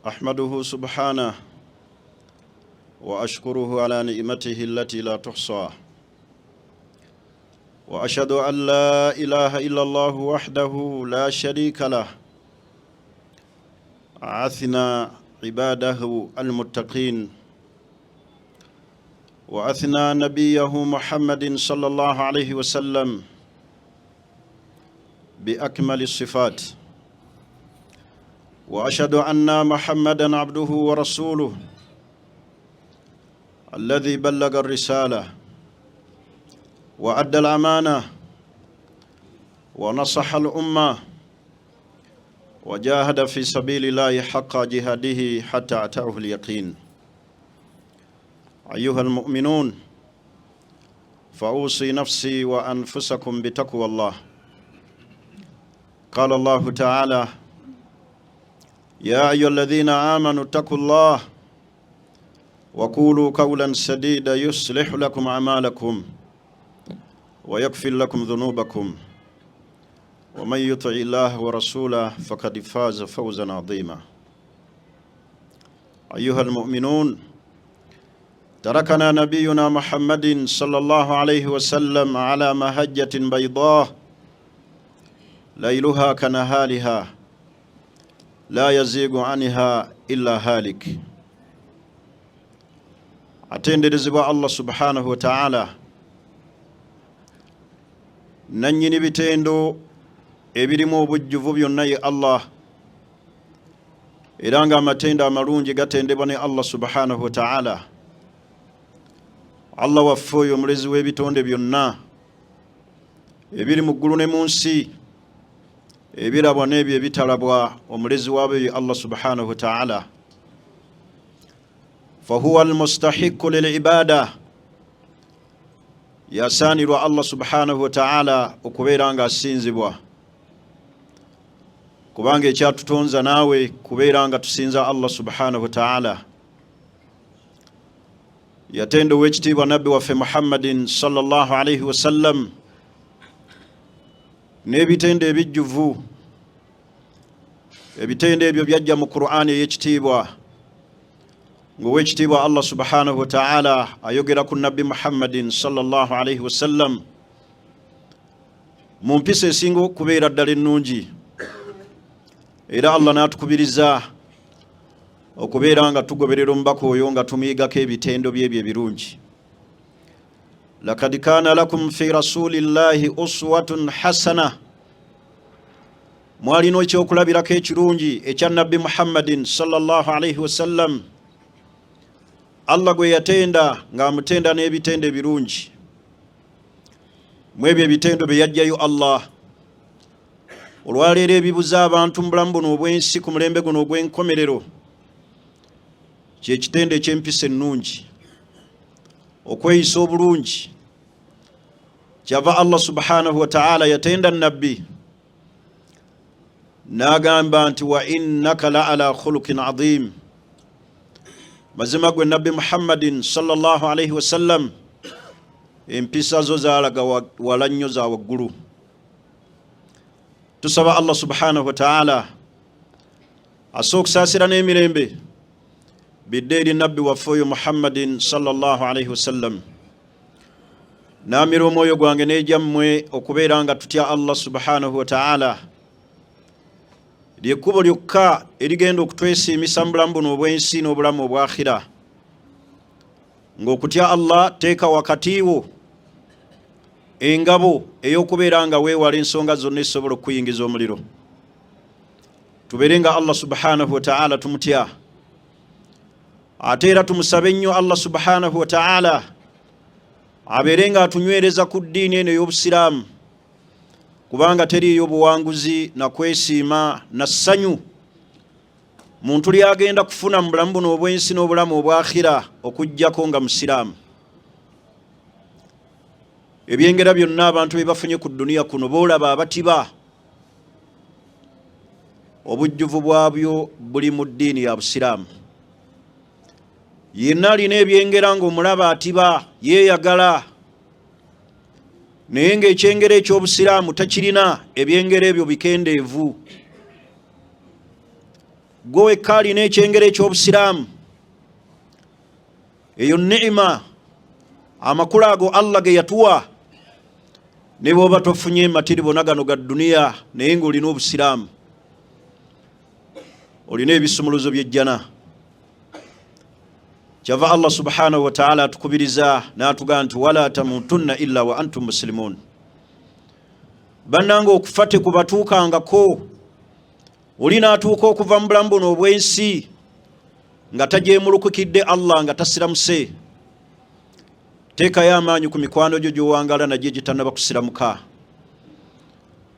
أحمده سبحانه وأشكره على نعمته التي لا تحصى، وأشهد أن لا إله إلا الله وحده لا شريك له، أثنى عباده المتقين، وأثنى نبيه محمد صلى الله عليه وسلم بأكمل الصفات، وأشهد أن محمدًا عبده ورسوله الذي بلغ الرسالة وأدى الأمانة ونصح الأمة وجاهد في سبيل الله حق جهاده حتى أتاه اليقين. أيها المؤمنون، فأوصي نفسي وأنفسكم بتقوى الله. قال الله تعالى: يا أيها الذين آمنوا اتقوا الله وقولوا قولا سديدا يصلح لكم أعمالكم ويغفر لكم ذنوبكم ومن يطع الله ورسوله فقد فاز فوزا عظيما. أيها المؤمنون، تركنا نبينا محمد صلى الله عليه وسلم على مهجة بيضاء ليلها كنهارها لا يزيغ عنها إلا هالك. atenderezebwa Allah subhanahu wa ta'ala, nannyini bitendo ebirimu obujjuvu byonna ye Allah, era nga amatendo amalungi gatendebwa ne Allah subhanahu wa ta'ala. Allah waffe oyo omulezi w'ebitonde byonna ebiri mu ggulu ne mu nsi, ebirabwa n'ebyo ebitalabwa, omulezi waabyo ye Allah subhanahu wa ta'ala. فهو المستحق للعبادة، yasaanirwa Allah subhanahu wa ta'ala okubeera nga asinzibwa, kubanga ekyatutonza naawe kubeera nga tusinza Allah subhanahu wa ta'ala. Yatenda ow'ekitiibwa nabbi waffe Muhammadin sallallahu alayhi wasallam n'ebitendo ebijjuvu. Ebitendo ebyo byajja mu Qur'ani ey'ekitiibwa, ng'ow'ekitiibwa Allah subhanahu wa ta'ala ayogera ku nabbi Muhammadin sallallahu alayhi wasallam mu mpisa esinga okubeera ddala ennungi, era Allah n'atukubiriza okubeera nga tugoberera omubaka oyo nga tumuyigako ebitendo byebyo ebirungi. Lakad kaana lakum fi rasulillahi uswatun hasana, mwalina ekyokulabirako ekirungi ekya nabbi Muhammadin sallallahu alayhi wasallam. Allah gwe yatenda ng'amutenda n'ebitendo ebirungi. Mu ebyo ebitendo bye yajjayo Allah, olwaleero ebibuza abantu mu bulamu buno obw'ensi ku mulembe guno ogw'enkomerero, kyekitendo eky'empisa ennungi, okweyisa obulungi. Kyava Allah subhanahu wa ta'ala yatenda nabbi n'agamba nti wa innaka la ala khuluqin adhim, mazima gwe nabbi Muhammadin sallallahu alayhi wasallam empisa zo zaalaga wala nnyo za waggulu. Tusaba Allah subhanahu wa ta'ala assa okusaasira n'emirembe bidde eri nabbi waffe oyo Muhammadin sallallahu alayhi wasallam. Naamira omwoyo gwange n'egyammwe okubeera nga tutya Allah subhanahu wa ta'ala, lyekkubo lyokka erigenda okutwesiimisa mu bulamu buno obw'ensi n'obulamu obwakhira. Ng'okutya Allah teeka wakati wo engabo ey'okubeera nga weewala ensonga zonna ezisobola okukuyingiza omuliro. Tubeere nga Allah subhanahu wa ta'ala tumutya, ate era tumusabe ennyo Allah subhanahu wa ta'ala abeere nga atunywereza ku ddiini eno ey'Obusiraamu, kubanga teriyo buwanguzi na kwesiima na ssanyu muntu lyagenda kufuna mu bulamu buno obw'ensi n'obulamu obwakhira okuggyako nga musiraamu. Ebyengera byonna abantu bye bafunye ku dduniya kuno boolaba abatiba, obujjuvu bwabyo buli mu ddiini ya Busiraamu. Yenna alina ebyengera ng'omulaba atiba, yeeyagala, naye ng'ekyengera eky'Obusiraamu takirina, ebyengera ebyo bikendeevu. gwe kali n'ekyengere eky'obusiraamu. Eyo neema amakulu ago Allah ge yatuwa ne bwoba tofunye matiribo nagano ga duniya naye ng'olina obusiraamu, olina ebisumuluzo by'ejjana. Kyava Allah subhanahu wa ta'ala atukubiriza n'atugaa nti wala tamutunna illa wa antum muslimun. Bannanga okufa tekubatuukangako. Oli n'atuuka okuva mu bulamu buno obw'ensi nga tajeemulukukidde Allah nga tasiramuse, teekayo amaanyi ku mikwano gyo gy'owangala nagyo gitannaba kusiramuka.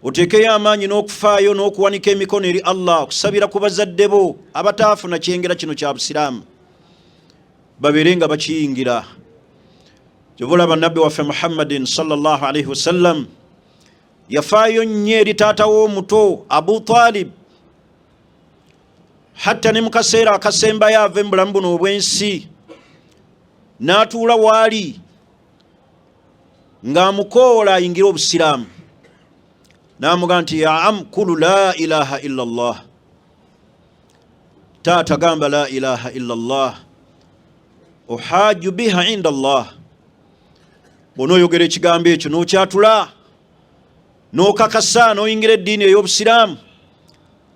Oteekeyo amaanyi n'okufaayo n'okuwanika emikono eri Allah okusabira ku bazadde bo abataafuna kyengera kino kya busiraamu, babeere nga bakiyingira. Gy'olaba Nabbi waffe Muhammadin sallallahu alaihi wasallam yafaayo nnyo eri taata w'omuto Abu Talib, hatta ne mu kaseera akasembayo ava mu bulamu buno obw'ensi n'atuula waali ng'amukoola ayingira obusiraamu. N'amugamba nti ya am kulu la ilaha illa Allah, taata gamba la ilaha illa Allah uhaju biha inda Allah. Bw'onooyogera ekigambo ekyo n'okyatula n'okakasa n'oyingira eddiini ey'obusiraamu,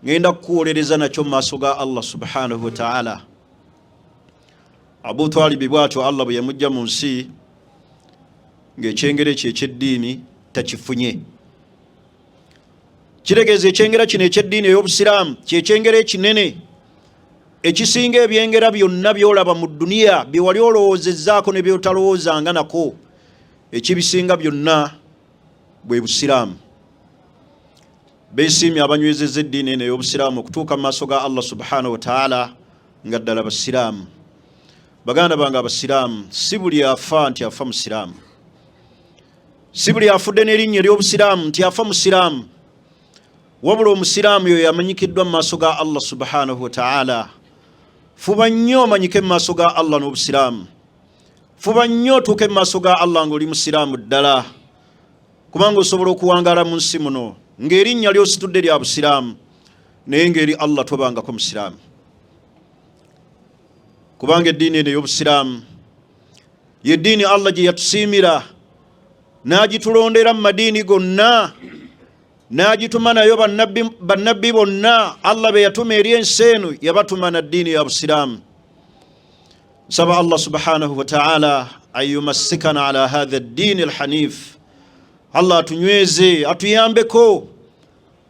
ngenda kukuwolereza nakyo mu maaso ga Allah subhanahu wa ta'ala. Abu Talib bw'atyo Allah bwe yamujja mu nsi ng'ekyengera ekyo eky'eddiini takifunye. Kitegeeza ekyengera kino eky'eddiini ey'obusiraamu kyekyengera ekinene ekisinga ebyengera byonna by'olaba mu duniya bye wali olowoozezzaako ne by'otalowoozanga nako. Ekibisinga byonna bwe busiraamu. Beesiimye abanywezezza eddiini eno ey'obusiraamu okutuuka mu maaso ga Allah subhanahu wa ta'ala nga ddala basiraamu. Baganda bange abasiraamu, si buli afa nti afa musiraamu, si buli afudde n'erinnya ery'obusiraamu nti afa musiraamu, wabula omusiraamu oyo yamanyikiddwa mu maaso ga Allah subhanahu wa ta'ala. Fuba nnyo omanyike mu maaso ga Allah n'obusiraamu, fuba nnyo otuuke mu maaso ga Allah ng'oli musiraamu ddala, kubanga osobola okuwangaala mu nsi muno ng'erinnya ly'ositudde lya busiraamu naye ng'eri Allah tobangako musiraamu. Kubanga eddiini eno ey'obusiraamu y'eddiini Allah gye yatusiimira n'agitulondera mu madiini gonna, n'agituma nayo bannabbi bonna. Allah be yatuma eri ensi eno yabatuma na ddiini ya busiraamu. Nsaba Allah subhanahu wa ta'ala an yumassikana ala hadha ad-din al-hanif. Allah atunyweze, atuyambeko,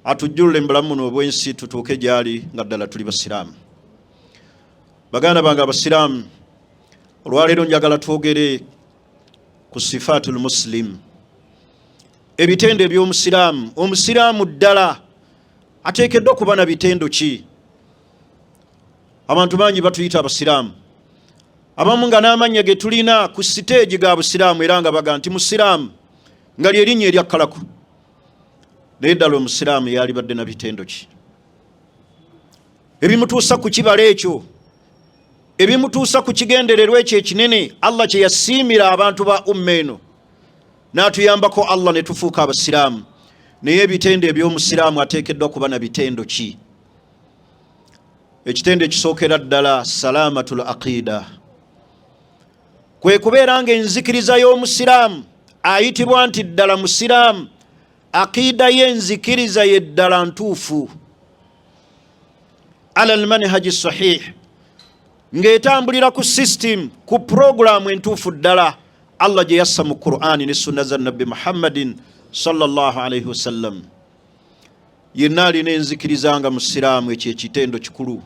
atujjulule mu bulamu buno obw'ensi tutuuke gy'ali nga ddala tuli basiraamu. Baganda bange abasiraamu, olwaleero njagala twogere ku sifaatul muslim, ebitendo eby'omusiraamu. Omusiraamu ddala ateekeddwa okuba na bitendo ki? Abantu bangi batuyita abasiraamu, abamu nga n'amannya ge tulina ku siteegi ga busiraamu era nga baga nti musiraamu nga lyerinnya eryakkalaku. Naye ddala omusiraamu yalibadde na bitendo ki? Ebimutuusa ku kibala ekyo, ebimutuusa ku kigendererwa ekyo ekinene Allah kye yasiimira abantu ba umma eno, n'atuyambako Allah ne tufuuka abasiraamu. Naye ebitendo eby'omusiraamu ateekeddwa kuba na bitendo ki? Ekitendo ekisookera ddala salamatul aqida, kwe kubeera nga enzikiriza y'omusiraamu ayitibwa nti ddala musiraamu, aqida y'enzikiriza ye ddala ntuufu, ala almanhaji sahih, ng'etambulira ku system, ku programu entuufu ddala Allah gye yassa mu Qur'ani ne sunna za Nabbi Muhammadin sallallahu alaihi wasallam. Yenna alina enzikiriza nga musiraamu, ekyo ekitendo kikulu.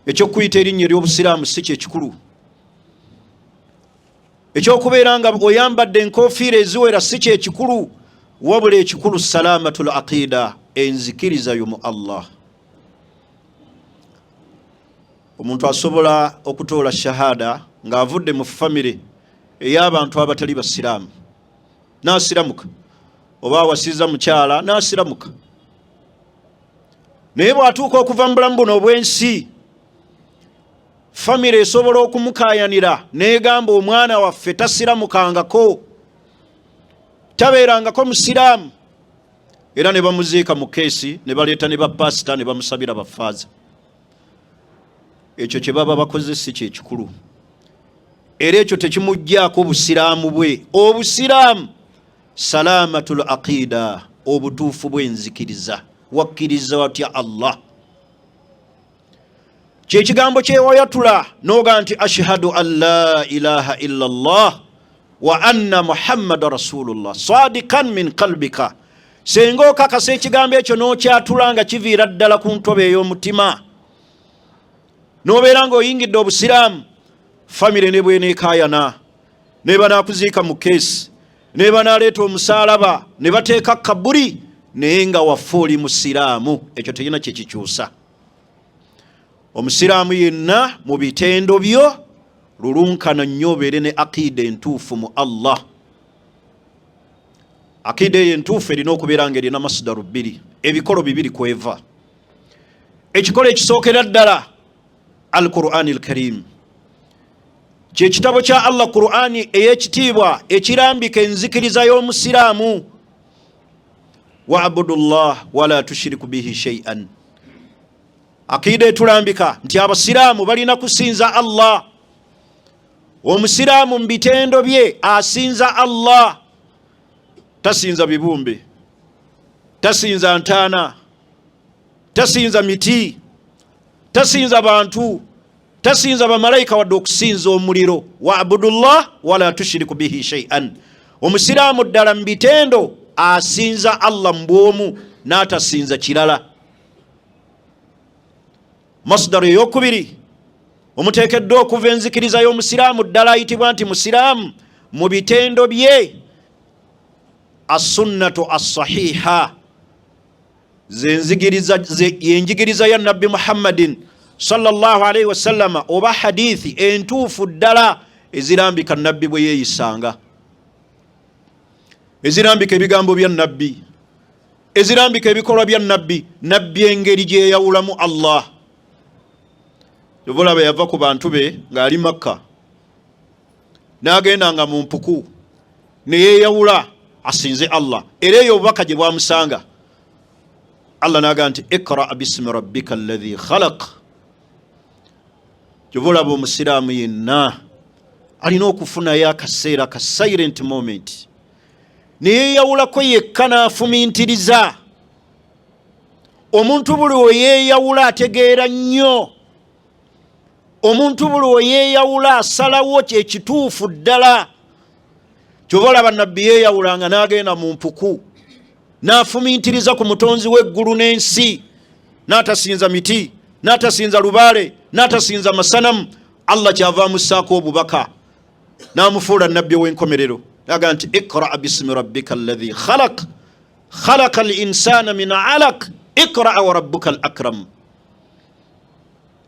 Ekyokuyita erinnya ery'obusiraamu si kye kikulu. Ekyokubeera nga oyambadde enkofiira eziwera si kye kikulu, wabula ekikulu salamatul aqida, enzikiriza yo mu Allah. Omuntu asobola okutoola shahada ng'avudde mu famire ey'abantu abatali basiraamu, n'asiramuka, oba awasiza mukyala n'asiramuka. Naye bw'atuuka okuva mu bulamu buno obw'ensi, famire esobola okumukayanira n'egamba omwana waffe tasiramukangako, tabeerangako musiraamu, era ne bamuziika mu keesi ne baleeta ne bapasita ne bamusabira bafaaza. Ekyo kye baba bakoze si kye kikulu, era ekyo tekimuggyako obusiraamu bwe. Obusiraamu salamatul aqida, obutuufu bw'enzikiriza, wakkiriza watya Allah. Kyekigambo kyewayatula noga nti ashhadu an la ilaha illa Allah wa anna Muhammada rasulullah sadikan min qalbika. Senga okakasa ekigambo ekyo n'okyatula nga kiviira ddala ku ntobe ey'omutima, n'obeera ng'oyingidde obusiraamu, famire ne bweneekaayana, ne banaakuziika mu keesi, ne banaleeta omusaalaba, ne bateeka kaburi, naye nga waffe oli musiraamu, ekyo terina kye kikyusa. Omusiraamu yenna mu bitendo byo lulunkana nnyo obeere ne aqida entuufu mu Allah. Aqida eyo entuufu erina okubeera nga erina masdaru bbiri, ebikolo bibiri kweva. Ekikolo ekisookera ddala al-Qur'ani al-Karim, kye kitabo kya Allah Qur'ani ey'ekitiibwa ekirambika enzikiriza y'omusiraamu. Wa'budullah wala tushiriku bihi shay'an. Aqida etulambika nti abasiraamu balina kusinza Allah. Omusiraamu mu bitendo bye asinza Allah, tasinza bibumbe, tasinza ntaana, tasinza miti, tasinza bantu, tasinza bamalayika wadde okusinza omuliro. Wa'budullah wala tushiriku bihi shay'an. Omusiraamu ddala mu bitendo asinza Allah mbwomu n'atasinza kirala. Masdaru ey'okubiri omuteekeddwa okuva enzikiriza y'omusiraamu ddala ayitibwa nti musiraamu mu bitendo bye as-sunnatu as-sahiha, yenjigiriza ya Nabbi Muhammadin sallallahu alayhi wasallama, oba hadithi entuufu ddala ezirambika nabbi bwe yeeyisanga, ezirambika ebigambo bya nabbi, ezirambika ebikolwa bya nabbi, nabbi engeri gye yeyawulamu Allah. Yobulaba yava ku bantu be ng'ali Makka, n'agendanga mu mpuku ne yeeyawula asinze Allah, era eyo obubaka gye bwamusanga, Allah n'agamba nti iqra bismi rabbika alladhi khalaq. Yobulaba omusiraamu yenna alina okufunayo akaseera ka silent moment, ne yeeyawulako yekka n'afumintiriza. Omuntu buli we yeeyawula ategeera nnyo, omuntu buli we yeeyawula asalawo kyekituufu ddala. Kyobalaba nabbi yeeyawulanga n'agenda mu mpuku n'afumintiriza ku mutonzi w'eggulu n'ensi, n'atasinza miti, n'atasinza lubaale, n'atasinza masanamu. Allah kyava amussaako obubaka n'amufuula nabbi w'enkomerero, n'agamba nti iqra bismi rabbika alladhi khalaq khalaqa al-insana min alaq iqra wa rabbuka al-akram.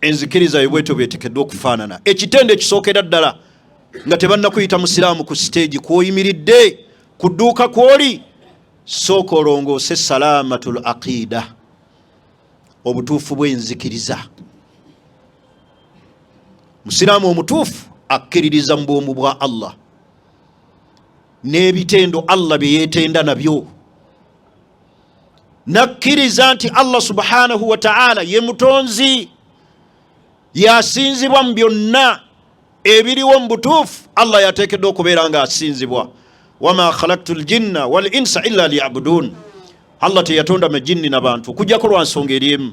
Enzikiriza yobweto bwetekeddwa okufaanana. Ekitende ekisookera ddala nga tebannakuyita musiraamu ku stage kw'oyimiridde ku dduuka kw'oli, sooka olongoose salamatul aqida, obutuufu bw'enzikiriza. Musiraamu omutuufu akkiririza mu bwomu bwa Allah n'ebitendo Allah bye yeetenda nabyo, nakkiriza nti Allah subhanahu wa ta'ala ye mutonzi, yasinzibwa mu byonna ebiriwo mu butuufu. Allah yateekeddwa okubeera nga asinzibwa. Wama khalaqtul jinna wal insa illa liya'budun. Allah teyatonda majinni n'abantu kujjako lwa nsonga eri emu,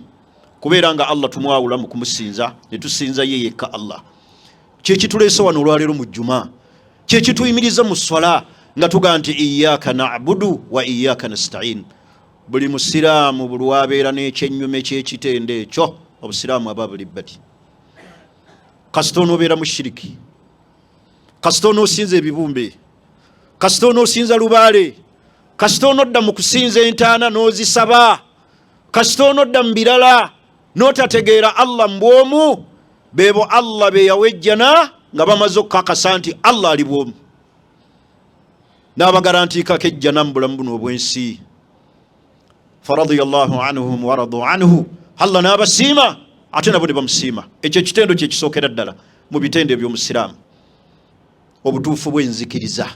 kubeera nga Allah tumwawula mu kumusinza, ne tusinza ye yekka Allah. Kyekituleese wano olwaleero mu Juma, kyekituyimiriza mu swala nga tugaa nti iyyaka na'budu wa iyyaka nasta'in. Buli musiraamu buli wabeera n'ekyennyume ky'ekitende ekyo, obusiraamu aba buli bbati. Kasita onoobeera mushiriki, kasita onoosinza ebibumbe, kasita onoosinza lubaale, kasita onodda mu kusinza entaana n'ozisaba, kasita onodda mu birala n'otategeera Allah mbwomu, beebo Allah be yawejjana nga bamaze okukakasa nti Allah ali bwomu, n'abagarantiikako ejjana mu bulamu buno obw'ensi. Faradiyallahu anhum wa radu anhu, Allah n'abasiima ate nabo ne bamusiima. Ekyo ekitendo kye kisookera ddala mu bitendo eby'omusiraamu, obutuufu bw'enzikiriza.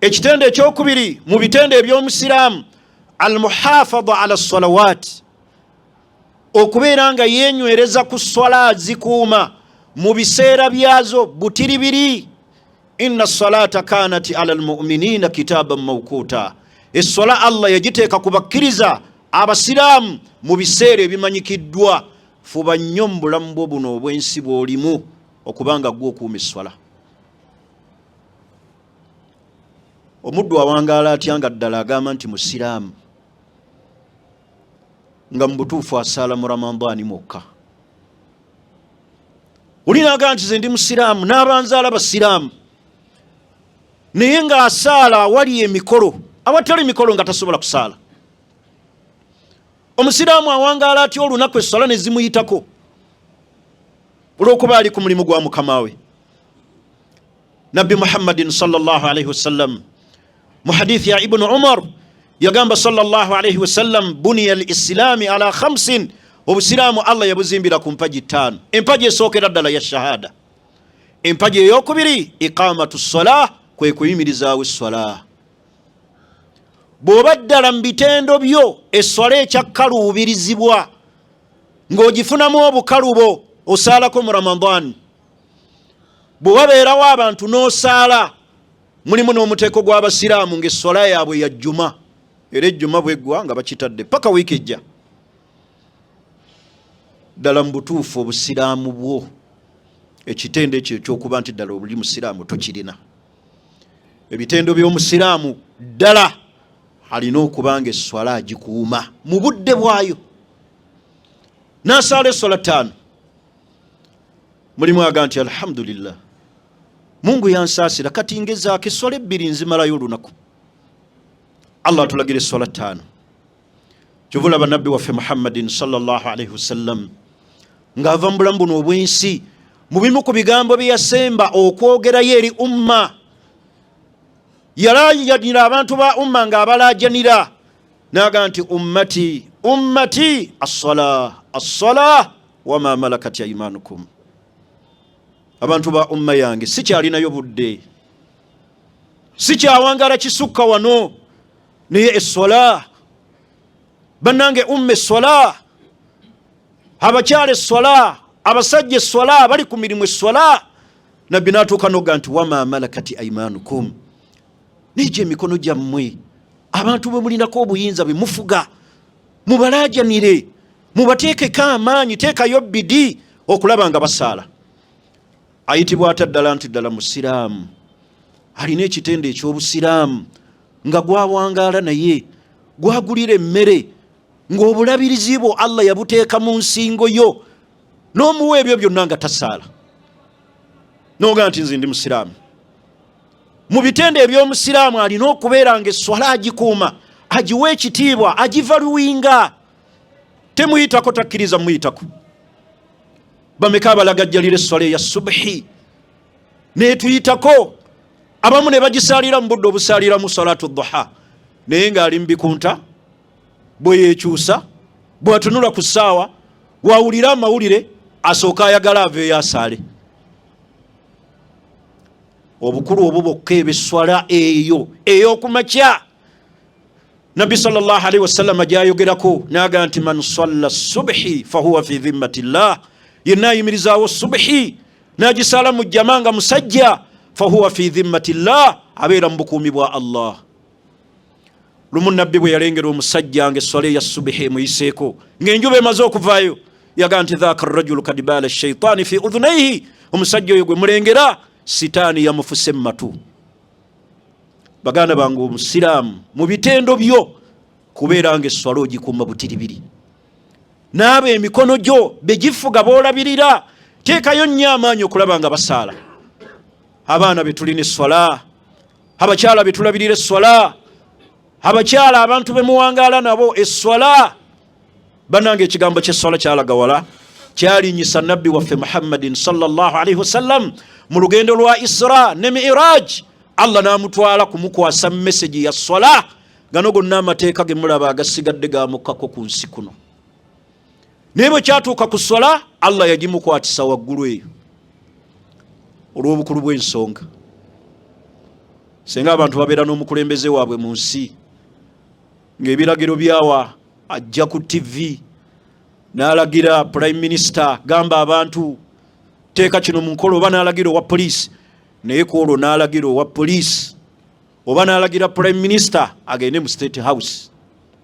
ekitende ekyokubiri mu bitende eby'omusiraamu almuhafadha ala salawat, okubeera nga yenywereza ku swala zikuuma mu biseera byazo butiribiri. inna salata kanat ala almu'minina kitaban mawquta, eswala Allah yagiteeka ku bakkiriza abasiraamu mu biseera ebimanyikiddwa. Fuba nnyo mu bulamu bwo buno obwensi bw'olimu okubanga gwe okuuma eswala. Omuddu awangaala atya nga ddala agamba nti musiraamu nga mu butuufu asaala mu Ramadani mwokka? Olina agamba nti nze ndi musiraamu n'abanzaala basiraamu, naye nga asaala awali emikolo, awatali mikolo nga tasobola kusaala. Omusiraamu awangaala atya olunaku essala ne zimuyitako olw'okuba ali ku mulimu gwa mukama we. Nabbi Muhammadin sallallahu alaihi wasallam mu hadithi ya Ibn Umar yagamba sallallahu alaihi wasallam, buniya al-islami ala khamsin, obusiraamu Allah yabuzimbira ku mpaji 5. Empaji esookera ddala ya shahada. Empaji eyokubiri iqamatu ssalah, kwe kuyimirizaawo essala. Bw'oba ddala mu bitendo byo essala ekyakkaluubirizibwa ng'ogifunamu obukalubo osaalako mu Ramadan, bwe wabeerawo abantu n'osaala, mulimu n'omuteeko gw'abasiraamu ng'essala yaabwe ya jjuma, era ejjuma bweggwa nga bakitadde paka wiiki ejja. Ddala mu butuufu obusiraamu bwo ekitendo ekyo ekyokuba nti ddala oli musiraamu tokirina. Ebitendo by'omusiraamu ddala alina okuba nga esswala agikuuma mu budde bwayo. N'asaala esswala 5, mulimu aga nti alhamdulillah, Mungu yansaasira kati ngezaako esswala 2 nzimalayo olunaku. Allah atulagira esswala 5. Kyovula bannabbi waffe Muhammadin sallallahu alaihi wasallam ng'ava mu bulamu buno obwensi, mu bimu ku bigambo bye yasemba okwogerayo eri umma, yalaajanira abantu ba umma ng'abalaajanira n'agamba nti ummati ummati as-salah as-salah wa ma malakat aymanukum. Abantu ba umma yange sikyalinayo budde, sikyawangala kisukka wano, naye essola bannange, umma essola, abakyala essola, abasajja essola, bali ku mirimu essola. Nabbi n'atuuka n'ogamba nti wama malakati aymanukum, n'egyo emikono gyammwe, abantu bwe mulinako obuyinza bwe mufuga, mubalaajanire, mubateekeko amaanyi, teekayo bidi okulaba nga basaala. Ayitibwa ate ddala nti ddala musiraamu, alina ekitende eky'obusiraamu nga gwawangaala naye gwagulira emmere ng'obulabirizi bwo Allah yabuteeka mu nsingo yo, n'omuwa ebyo byonna nga tasaala, n'ogamba nti nze ndi musiraamu. Mu bitende eby'omusiraamu alina okubeera nga esswala agikuuma, agiwa ekitiibwa, agivaluwinga, temuyitako takkiriza muyitako. Bameka abalagajjalira esswala eya subuhi netuyitako, abamu ne bagisaalira mu budde obusaaliramu salatu duha, naye ng'ali mu bikunta, bwe yeekyusa, bw'atunula ku ssaawa, wawulira amawulire, asooka ayagala aveeyo asaale. Obukulu obwo bwokka ebesswala eyo ey'okumakya, Nabbi sallallahu alaihi wasallam gyayogerako n'agamba nti man salla subhi fahuwa fi dhimmatillah, yenna ayimirizaawo subuhi n'agisaala mu jjama nga musajja, fahuwa fi dhimmatillah, abeera mu bukuumi bwa Allah. Lumu Nabbi bwe yalengera omusajja nga esswala eya subuhi emuyiseeko ng'enjuba emaze okuvaayo, yagamba nti dhaaka rajulu kad baala shaitaani fi udhunayhi, omusajja oyo gwe mulengera sitaani yamufuse mu matu. Baganda bange omusiraamu mu bitendo byo kubeera nga esswala ogikuuma butiribiri, n'abo emikono gyo begifuga boolabirira, teekayo nnyo amaanyi okulaba nga basaala. Abaana betulina esswala, abakyala betulabirira esswala, abakyala abantu bemuwangaala nabo esswala. Bannange ekigambo ky'esswala kyalaga wala, kyalinyisa Nabbi waffe Muhammadin sallallahu alaihi wasallam mu lugendo lwa Isra ne Mi'raj. Allah n'amutwala kumukwasa message ya swala, gano gonna amateeka ge mulaba agasigadde gamukkako ku nsi kuno. Naye bwe kyatuuka ku swala, Allah yagimukwatisa waggulu eyo olw'obukulu bw'ensonga. senga abantu babeera n'omukulembeze waabwe mu nsi ng'ebiragiro byawa ajja ku TV n'alagira prime minister gamba abantu teeka kino mu nkola, oba n'alagira owa poliisi naye kwolwo n'alagira owa poliisi oba n'alagira prime minister agende mu state house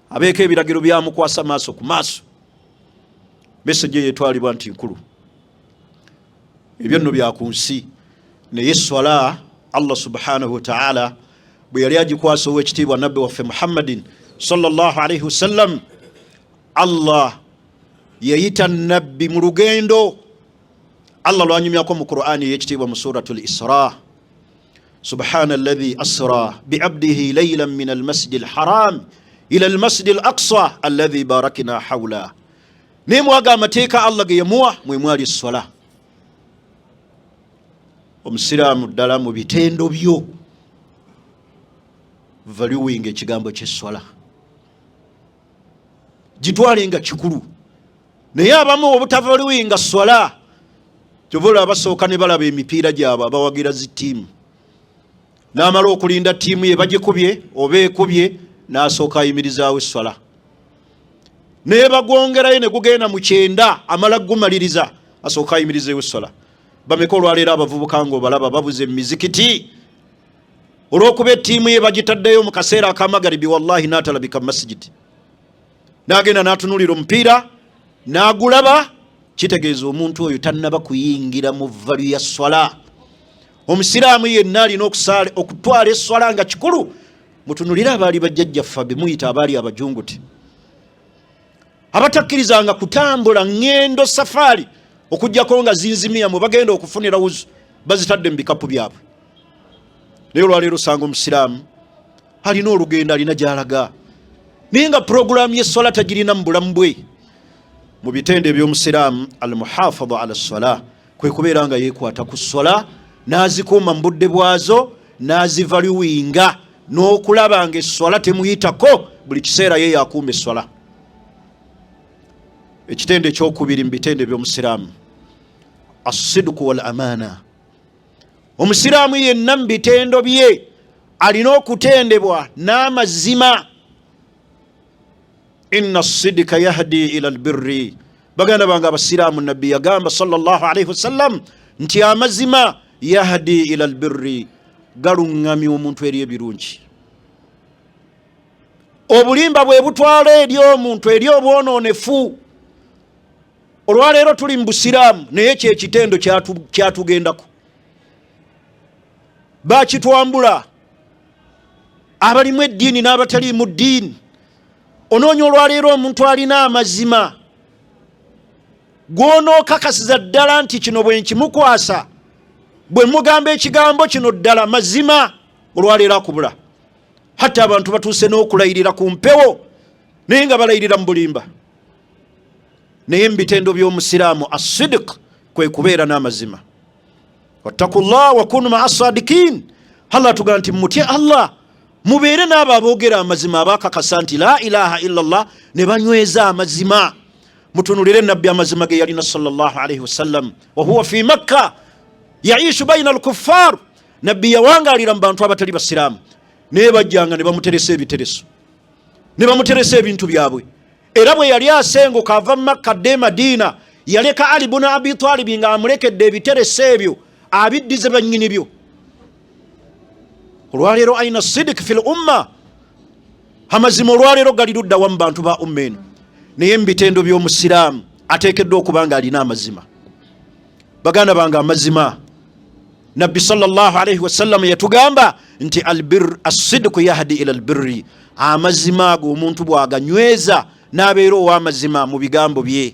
abeeko ebiragiro byamukwasa maaso ku maaso. Message yetwalibwa nti nkulu. Ebyo nno bya ku nsi naye swala Allah subhanahu wa ta'ala bwe yali agikwasa ow'ekitiibwa nabbi waffe Muhammadin sallallahu alayhi wasallam, Allah yayita nabbi mu lugendo. Allah lwanyumyako mu Qur'ani y'ekitiibwa mu suratul Isra, subhana alladhi asra bi'abdihi laylan min almasjid alharam ila almasjid alaqsa alladhi barakna hawla. Nemwaga amateeka Allah ge yamuwa mwe mwali swala. Omusiraamu ddala mu bitendo byo valuing ekigambo ky'eswala, gitwalenga kikulu. Naye abamu obutavaluinga swala kyovula abasooka ne balaba emipiira gyabwe abawagira zi ttiimu, n'amala okulinda ttiimu ye bagikubye oba ekubye n'asooka ayimirizaawo eswala, naye bagongerayo ne gugenda mu 9 amala gumaliriza asooka ayimirizeewo eswala. Bameka olwaleero abavubuka ng'obalaba babuze emizikiti olw'okuba ettiimu ye bagitaddeyo mu kaseera akamagaribi, wallahi n'atalabika mu masigiti, n'agenda n'atunuulira omupiira n'agulaba. Kitegeeza omuntu oyo tannaba kuyingira mu valu ya swala. Omusiraamu yenna alina okutwala eswala nga kikulu. Mutunulire abaali bajjajjaffe be muyita abaali abajunguti, abatakkirizanga kutambula ngendo safaari okujjako nga zinzimia mu bagenda okufunira wuzu bazitadde mu bikapu byabwe. Naye olwaleero osanga omusiraamu alina olugendo, alina gy'alaga, naye nga purogulaamu y'eswala tagirina mu bulamu bwe. Mu bitende eby'omusiraamu almuhafadha ala swala kwe kubeera nga yeekwata ku swala n'azikuuma mu budde bwazo, n'azivaluwinga n'okulaba nga eswala temuyitako buli kiseera ye yakuuma eswala. Ekitende ekyokubiri mu bitende eby'omusiraamu as-sidqu wal amaana. Omusiraamu yenna mu bitendo bye alina okutendebwa n'amazima. Inna as-sidqa yahdi ila al-birri. Baganda bange abasiraamu nabbi yagamba sallallahu alayhi wasallam nti amazima yahdi ila al-birri, galuŋŋamya omuntu eri ebirungi. Obulimba bwe butwala eri omuntu eri obwonoonefu. Olwaleero tuli mu busiraamu naye kyekitendo kyatugendako, bakitwambula abalimu eddiini n'abataliimu ddiini. Onoonya olwaleero omuntu alina amazima gwonookakasiza ddala nti kino bwe nkimukwasa, bwe mugamba ekigambo kino ddala mazima, olwaleero akubula. Hatta abantu batuuse n'okulayirira ku mpewo naye nga balayirira mu bulimba. Naye mu bitendo by'omusiraamu as-sidq kwe kubeera n'amazima. Wattakullah wa kunu ma'a as-sadiqin. Allah tugamba nti mutye Allah, mubeere n'abo aboogera amazima, abaakakasa nti la ilaha illallah ne banyweza amazima. Mutunulire nabbi amazima ge yalina sallallahu alayhi wasallam, wa huwa fi Makka yaishu baina al-kuffar. Nabbi yawangaalira mu bantu abatali basiraamu, naye bajjanga ne bamuteresa ebitereso, ne bamuteresa ebintu byabwe. Era bwe yali asenguka ava mu Makka adde Madiina, yaleka Ali ibn Abi Talib nga amulekedde ebitereso ebyo abiddize bannyini byo. Olwaleero aina sidik fil umma, amazima olwaleero gali ludda wa mu bantu ba umma eno. Naye mu bitendo by'omusiraamu ateekeddwa okuba nga alina amazima. Baganda bange amazima, nabbi sallallahu alayhi wasallam yatugamba nti albir as-sidqu yahdi ila albirri. Amazima ago omuntu bw'aganyweza n'abeera ow'amazima mu bigambo bye,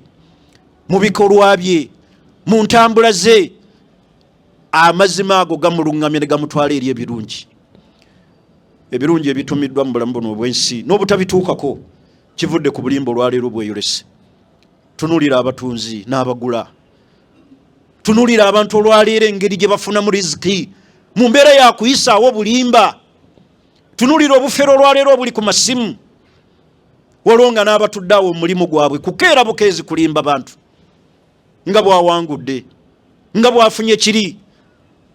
mu bikolwa bye, mu ntambula ze, amazima ago gamulungamya ne gamutwala eri ebirungi. Ebirungi ebitumiddwa mu bulamu buno obw'ensi n'obutabituukako kivudde ku bulimba olwaleero bweyolese. Tunulira abatunzi n'abagula, tunulira abantu olwaleero engeri gye bafunamu riziki mu mbeera ya kuyisaawo bulimba. Tunulira obufere olwaleero obuli ku masimu, walonga n'abatudde awo omulimu gwabwe kukeera bukeezi kulimba bantu nga bwawangudde, nga bwafunye kiri,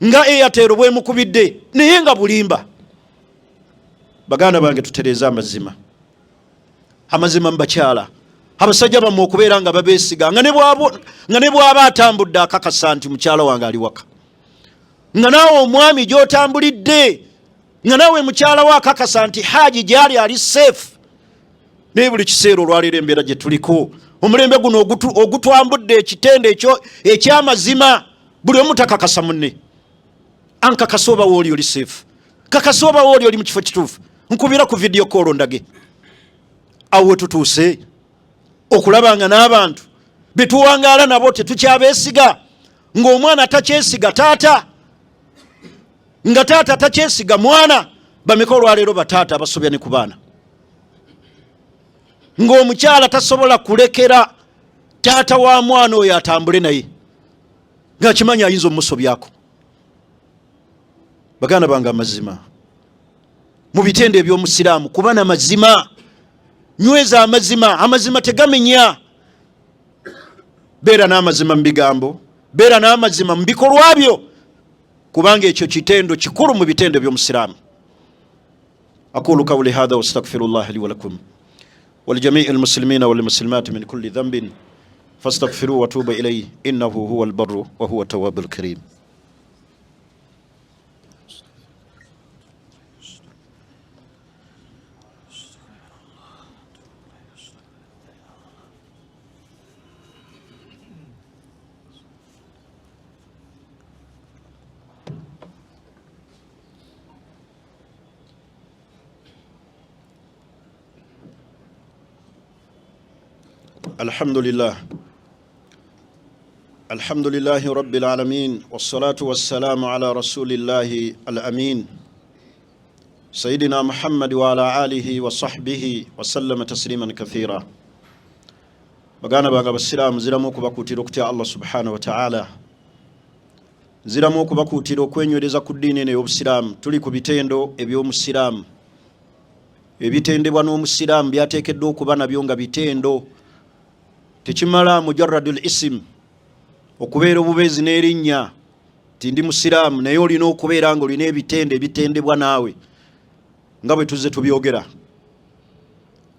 nga Airtel bwemukubidde, naye nga bulimba. baganda bange tutereza amazima. Amazima mbakyala abasajja bammwe okubeera nga babeesiga nga ne bw'aba atambudde akakasa nti mukyala wange ali waka, nga naawe omwami gy'otambulidde nga naawe mukyala we akakasa nti Haji gyali ali safe. Naye buli kiseera olwaleero embeera gye tuliko, omulembe guno ogutwambudde ekitende ekyo eky'amazima, buli omu takakasa munne. Ankakasa oba wooli oli safe, kakasa oba wooli oli mu kifo kituufu, nkubira ku video call ndage. Awo we tutuuse okulaba nga n'abantu betuwangaala nabo tetukyabeesiga, ng'omwana takyesiga taata, nga taata takyesiga mwana. Bameka olwaleero bataata abasobya ne ku baana, ng'omukyala tasobola kulekera taata wa mwana oyo atambule naye ng'akimanyi ayinza omusobyako. Baganda bange amazima mu bitende eby'omusiraamu kuba na mazima, nyweza amazima. Amazima tegamenya. Beera n'amazima mu bigambo, beera n'amazima mu bikolwa byo, kubanga ekyo kitendo kikulu mu bitendo by'omusiraamu. Aqulu qawli hadha wa astaghfirullah li wa lakum wa li jami'il muslimina wal muslimat min kulli dhanbin fastaghfiruhu wa tubu ilayhi innahu huwal barru wa huwa tawwabul karim. الحمد لله رب العالمين والصلاة والسلام على رسول الله الأمين سيدنا محمد وعلى آله وصحبه وسلم تسليما كثيرا. bagana baga basiramu ziramu okubakutira okutya Allah subhanahu wa ta'ala, ziramu okubakutira okwenywereza ku ddiini eno ey'obusiraamu. Tuli ku bitendo eby'omusiraamu, ebitendebwa n'omusiraamu byateekeddwa okuba nabyo nga bitendo. Tekimala mujarradul isim, okubeera obubeezi n'erinnya ti ndi musiraamu, naye olina okubeera nga olina ebitende ebitendebwa naawe nga bwe tuzze tubyogera.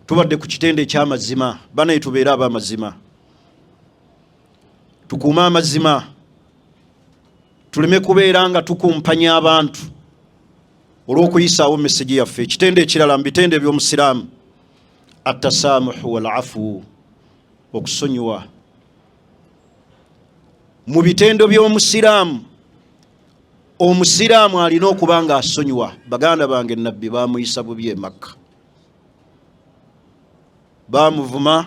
Tubadde ku kitende eky'amazima, banaye tubeere ab'amazima, tukuume amazima, tuleme kubeera nga tukumpanya abantu olw'okuyisaawo mesegi yaffe. Ekitende ekirala mu bitende by'omusiraamu atasaamuhu wal afu, okusonyiwa. Mu bitendo by'omusiraamu, omusiraamu alina okuba nga asonyiwa. Baganda bange nabbi bamuyisa bubi e Makka, bamuvuma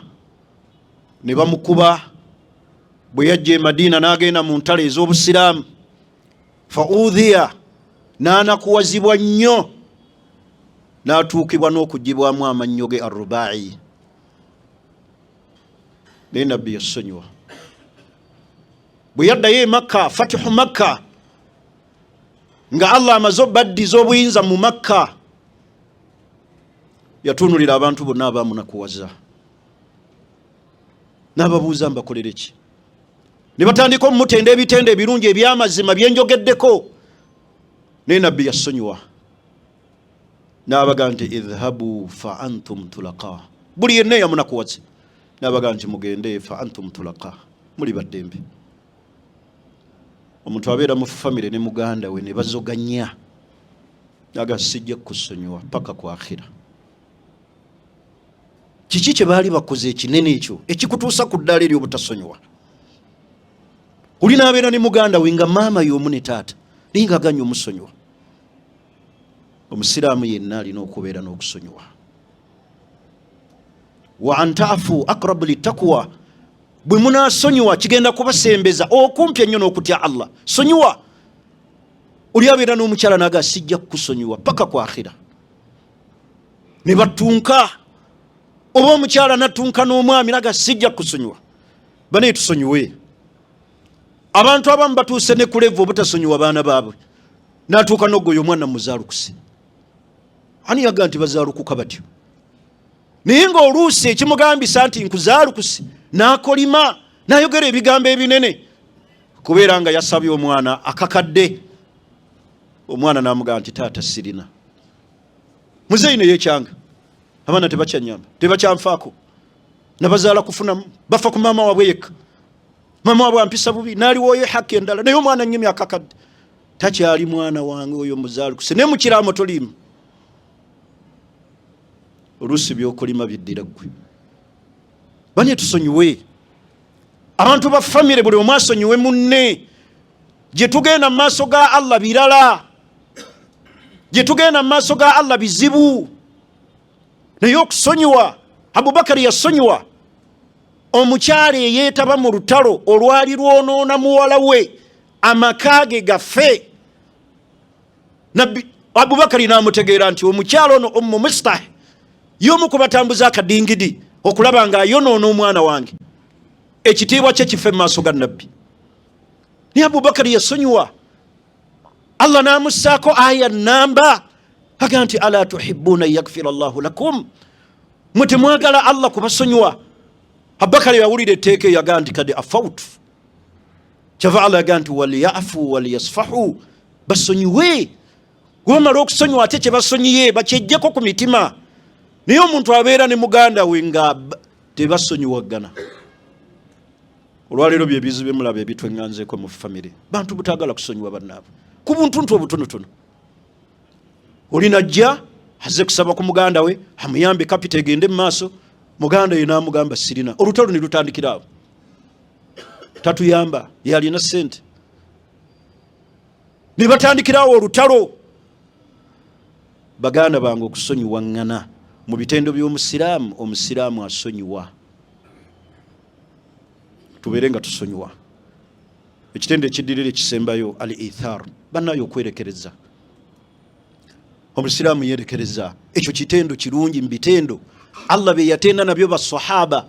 ne bamukuba. Bwe yajja e Madiina n'agenda mu ntalo ez'obusiraamu, faudhiya, n'anakuwazibwa nnyo, n'atuukibwa n'okugibwamu amannyo ge Arrubai. Naye nabbi yasonyiwa. Bwe yaddayo e Makka, fatihu Makka, nga Allah amaze obaddiza obuyinza mu Makka, yatunulira abantu bonna abamunakuwaza, n'ababuuza mbakolere ki. Ne batandika omutenda ebitende ebirungi eby'amazima byenjogeddeko. Naye nabbi yasonyiwa, n'abaga nti idhhabu fa antum tulaqa. Buli yenna yamunakuwaze n'abaga nti mugende fa antum tulaqa, muli baddembe. Omuntu abeera mu famire ne muganda we ne bazoganya, aga sijja kusonyiwa paka ku akhira. Kiki kye baali bakoze ekinene ekyo ekikutuusa ku ddaala ery'obutasonyiwa? Olina abeera ne muganda we nga maama y'omu ne taata, naye nga aganya omusonyiwa. Omusiraamu yenna alina okubeera n'okusonyiwa. Wa antaafu aqrabu littaqwa, bwe munaasonyiwa kigenda kubasembeza okumpi ennyo n'okutya Allah. Sonyiwa. Oli abeera n'omukyala naga sijja kukusonyiwa paka ku akhira, ne batunka. Oba omukyala natunka n'omwami naga sijja kukusonyiwa. Banaye tusonyiwe. Abantu abamu batuuse ne ku level obutasonyiwa baana baabwe, n'atuuka n'oggoyo omwana muzaalukuse. Ani yaga nti bazaalukuka batyo? Naye ng'oluusi ekimugambisa nti nkuzaalukuse n'akolima, n'ayogera ebigambo ebinene, kubeera nga yasabye omwana akakadde. Omwana n'amugaa nti taata sirina. muzeyi ne yekyanga abaana tebakyanyamba tebakyanfaako nabazaala kufunamu bafa ku maama waabwe yekka maama waabwe ampisa bubi naliwooyo hakki endala naye omwana nnyo myaka kadde takyali mwana wange oyo muzaalukuse ne mukiraamo toliimu oluusi byokulima biddira ggwe banye tusonyiwe abantu ba famire buli omu asonyiwe munne gye tugenda mu maaso ga Allah birala gye tugenda mu maaso ga Allah bizibu naye okusonyiwa Abubakari yasonyiwa omukyala eyeetaba mu lutalo olwali lwonoona muwala we amakaage gaffe nabbi Abubakari n'amutegeera nti omukyala ono Ummu Mistah y'omu ku batambuza akadingidi okulaba nga ayonoona omwana wange ekitiibwa kye kife mu maaso ga nabbi naye Abubakari yasonyiwa Allah n'amussaako aya namba aga nti ala tuhibbuna yaghfira Allahu lakum mutemwagala Allah kubasonyiwa Abubakari yawulira etteeka yaga nti kadi afawtu kyava Allah yaga nti waliyafu waliyasfahu basonyiwe wamala okusonyiwa ate kye basonyiye bakyejjeko ku mitima naye omuntu abeera ne muganda we nga tebasonyiwagana olwaleero byebizibu byemulaba ebitweŋŋanzeeko mu famire bantu butaagala kusonyiwa bannaabwe ku buntuntu obutonotono olinajja aze kusaba ku muganda we amuyambe kapita egende mu maaso muganda ye n'amugamba sirina olutalo ne lutandikira awo tatuyamba yalina ssente ne batandikirawo olutalo baganda bange okusonyiwaŋŋana mu bitendo by'omusiraamu omusiraamu asonyiwa tubeere nga tusonyiwa ekitendo ekiddirira ekisembayo al ithar bannayo okwerekereza omusiraamu yerekereza ekyo kitendo kirungi mu bitendo Allah be yatenda nabyo basahaba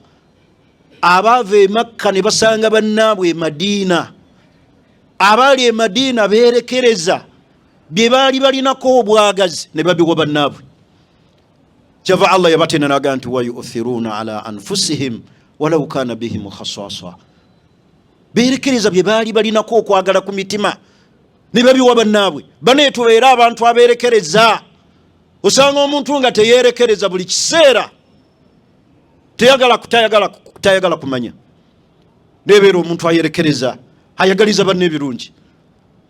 abaava e Makka ne basanga bannaabwe e Madiina abaali e Madiina beerekereza bye baali balinako obwagazi ne babiwa bannaabwe kyava Allah yabatenda naga nti wayuthiruna ala anfusihim walau kana bihim khasasa beerekereza bye baali balinako okwagala ku mitima ne babiwa bannaabwe bane tubeera abantu abeerekereza osanga omuntu nga teyeerekereza buli kiseera tayagala kumanya nebeera omuntu ayerekereza ayagaliza banne ebirungi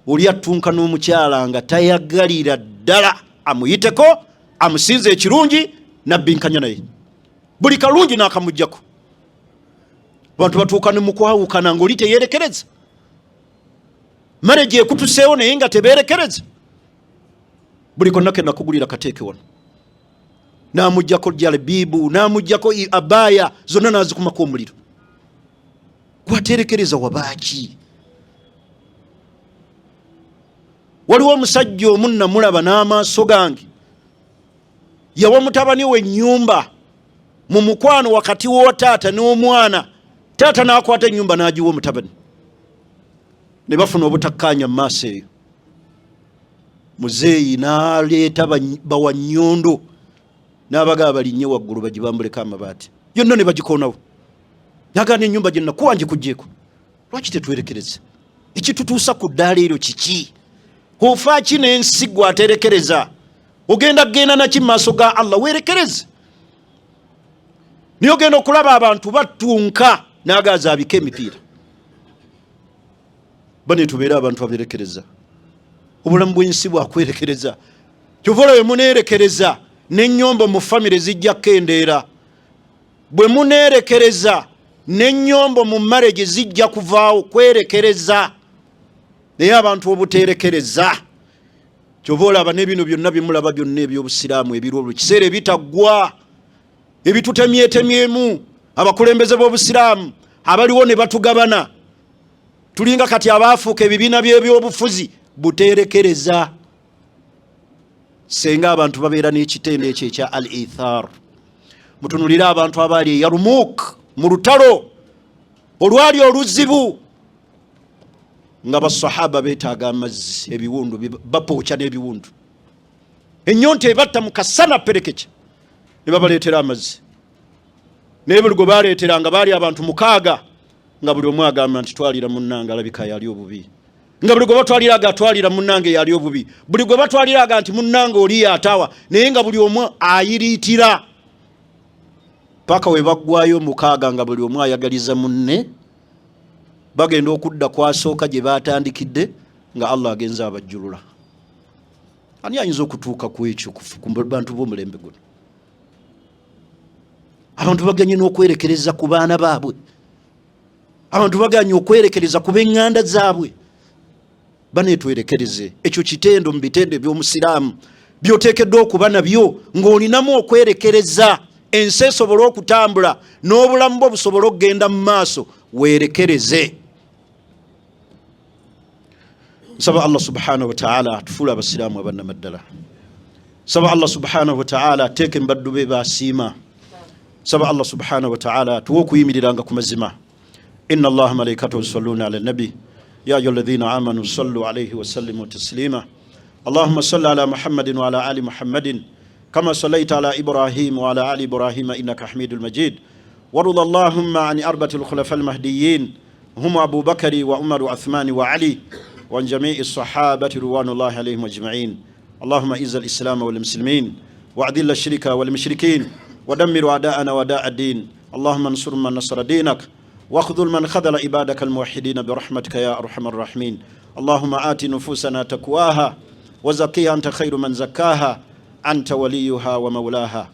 oli attunka n'omukyala nga tayagalira ddala amuyiteko amusinze ekirungi nabbinkanya naye buli kalungi n'akamujjako abantu batuuka ne mukwawukana ng'oli teyeerekereza marriage ekutuseewo naye nga tebeerekereza buli konna ke nakugulira kateeke wano n'amujjako jalebibu n'amujjako abaya zonna n'azikumako omuliro gwateerekereza wabaaki waliwo omusajja omu namulaba n'amaaso gange yawa mutabani we ennyumba mu mukwano wakati w'otaata n'omwana taata n'akwata ennyumba n'agiwa omutabani ne bafuna obutakkaanya mu maaso eyo muzeeyi n'aleeta bawannyondo n'abagaba balinnye waggulu bagibambuleko amabaati yonna ne bagikoonawo nagana ennyumba gye nakuwa ngikugjeeko lwaki tetwerekereza ekitutuusa ku ddaala eryo kiki ofa ki n'ensi gwaterekereza ogenda kgenda naki mu maaso ga Allah weerekereze niyo ogenda okulaba abantu battunka n'agazaabika emipiira bane tubeere abantu abeerekereza obulamu bw'ensi bwakwerekereza kyova bwe muneerekereza n'ennyombo mu famire zijja kendeera bwe muneerekereza n'ennyombo mu marriage zijja kuvaawo kwerekereza naye abantu obuteerekereza kyova olaba n'ebino byonna bimulaba byonna eby'obusiraamu ebirwo kiseera ebitaggwa ebitutemyetemyemu abakulembeze b'obusiraamu abaliwo ne batugabana tulinga kati abaafuuka ebibiina by'ebyobufuzi buteerekereza senga abantu babeera n'ekitendo ekyo ekya al ithar mutunulire abantu abaali e Yarmuk mu lutalo olwali oluzibu nga basahaba beetaaga amazzi ebiwundu bapookya n'ebiwundu ennyonta ebatta mu kasana perekekya ne babaleetera amazzi naye buli gwe baaleeteranga baali abantu 6 nga buli omu agamba nti twalira munnanga alabika yali obubi nga buli gwe batwaliraga atwalira munnange yali obubi, buli gwe batwaliraga nti munnange oli yatawa, naye nga buli omu ayiriitira paka we baggwayo mukaaga nga buli omu ayagaliza munne, bagenda okudda kwasooka gye batandikidde nga Allah agenza abajjulula. Ani ayinza okutuuka ku ekyo ku bantu b'omulembe guno? Abantu baganye n'okwerekereza ku baana baabwe, abantu baganye okwerekereza ku b'eŋŋanda zaabwe. Baneetwerekereze, ekyo kitendo mu bitendo by'omusiraamu by'oteekeddwa okuba nabyo ng'olinamu okwerekereza, ensi esobole okutambula n'obulamu bwo busobole okugenda mu maaso, weerekereze. Nsaba Allah subhanahu wa ta'ala atufuule abasiraamu abannamaddala. Nsaba Allah subhanahu wa ta'ala ateeke mbaddu be baasiima. Nsaba Allah subhanahu wa ta'ala tuwe okuyimiriranga ku mazima. Inna Allaha malaikatahu yusalluna ala nabi ya ayyuhalladhina amanu sallu alayhi wa sallimu taslima. Allahumma salli ala Muhammadin wa ala ali Muhammadin kama sallaita ala Ibrahim wa ala ali Ibrahim innaka Hamidul Majid. Warḍa Allahumma an arba'atil khulafa'il mahdiyyin hum Abu Bakr wa Umar wa Uthman wa Ali wa an jami'i as-sahabati ridwanullahi alayhim ajma'in. Allahumma izz al-islam wal muslimin wa adhill ash-shirka wal mushrikin wa dammir a'da'ana wa da'a ad-din. Allahumma ansur man nasara dinak واخذل من خذل عبادك الموحدين برحمتك يا أرحم الراحمين. اللهم آت نفوسنا تقواها وزكيها أنت خير من زكاها أنت وليها ومولاها.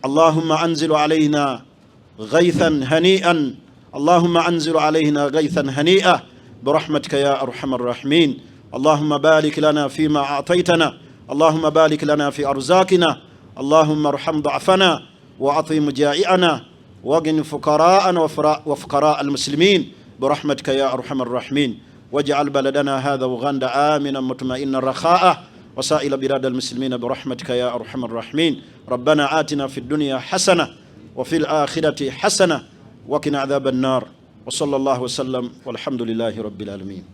اللهم أنزل علينا غيثا هنيئا، اللهم أنزل علينا غيثا هنيئا برحمتك يا أرحم الراحمين. اللهم بارك لنا فيما أعطيتنا، اللهم بارك لنا في أرزاقنا، اللهم ارحم ضعفنا وأطعم جائعنا واغن فقراءنا وفقراء المسلمين برحمتك يا أرحم الراحمين. واجعل بلدنا هذا أوغندا آمنا مطمئنا رخاء وسائر بلاد المسلمين برحمتك يا أرحم الراحمين. ربنا آتنا في الدنيا حسنة وفي الآخرة حسنة وقنا عذاب النار. وصلى الله وسلم والحمد لله رب العالمين.